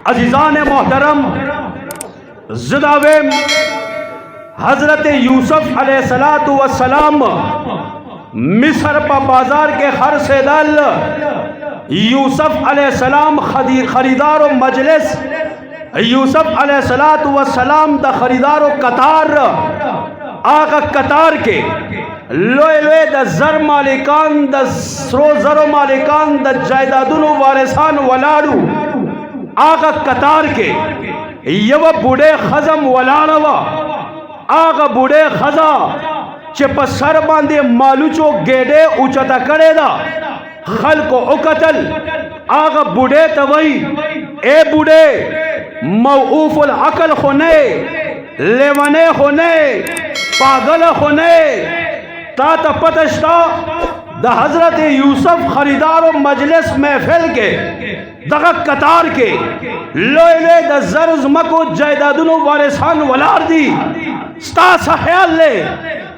अजीज़ान मोहतरम, ज़िदावेम हज़रत यूसुफ अलैहिस्सलातु वस्सलाम मिस्र पा बाजार के हर से दल यूसुफ अलैहिस्सलाम खरीदार मजलिस यूसुफ अलैहिस्सलातु वस्सलाम द खरीदार कतार आगा कतार के लोए लोए द जर मालिकान द स्रो जरो मालिकान द जायदादुन वारिसान वलाडू आगा कतार के यव बूढ़े खजम वलाड़वा आगा बूढ़े खजा चिप सर बांधे मालूचो गेडे उचता करेदा खल को उकतल आगा बूढ़े तवई ए बूढ़े मऊफुल अकल होने लेवने होने पागल होने तात पतश्ता द हजरत यूसुफ खरीदार मजलिस महफिल के दगा कतार के लोए द जर्ज मको जायदादुनो वारिसान वलार दी स्ता सख्याल ले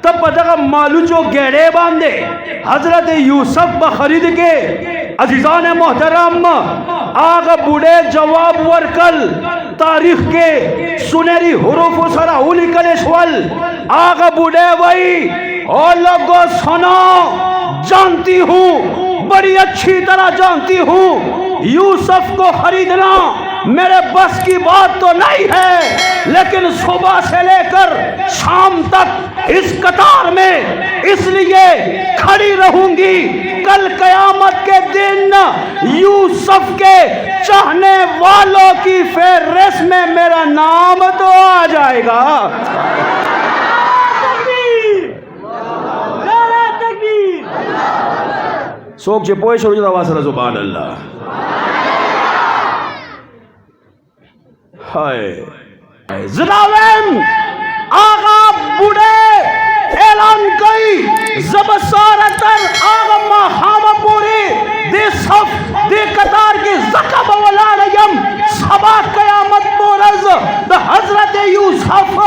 तब दगा मालूचो गेड़े बांधे हजरत यूसुफ बखरीद के अजीज़ान मोहतरम आगा बूढ़े जवाब वरकल तारीख के सुनहरी हुरूफ सरा उली कलेशवल आगा बूढ़े वही और लोगों सुनो, जानती हूँ बड़ी अच्छी तरह जानती हूँ यूसुफ को खरीदना मेरे बस की बात तो नहीं है, लेकिन सुबह से लेकर शाम तक इस कतार में इसलिए खड़ी रहूंगी, कल कयामत के दिन यूसुफ के चाहने वालों की फेहरिस्त में मेरा नाम तो आ जाएगा। सोक जे पोए शोज वासला जुबान अल्लाह। हाय ज़िदावेम आगा बूढ़े ऐलान कई ज़बसारतर आगा महाम पूरी दे सफ दे कतार के ज़कब वलायम सबा क़यामत मोरज़ द हज़रत यूसुफ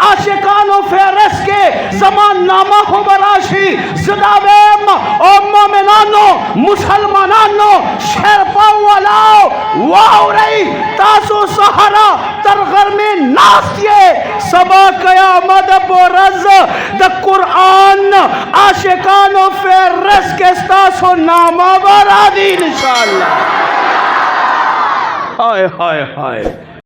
आशिकानो फेरस के ज़मान नामा हो बराशी ज़िदावेम और मोमिनानो मुसलमानानो शेरपा वालाओ वाओ रही तासो सहारा तरगर में नास्ये सबा क़यामत मोरज़ द कुरान आशिकानो फेरस के तासो नामा बरादी इंशाअल्लाह। हाय हाय हाय।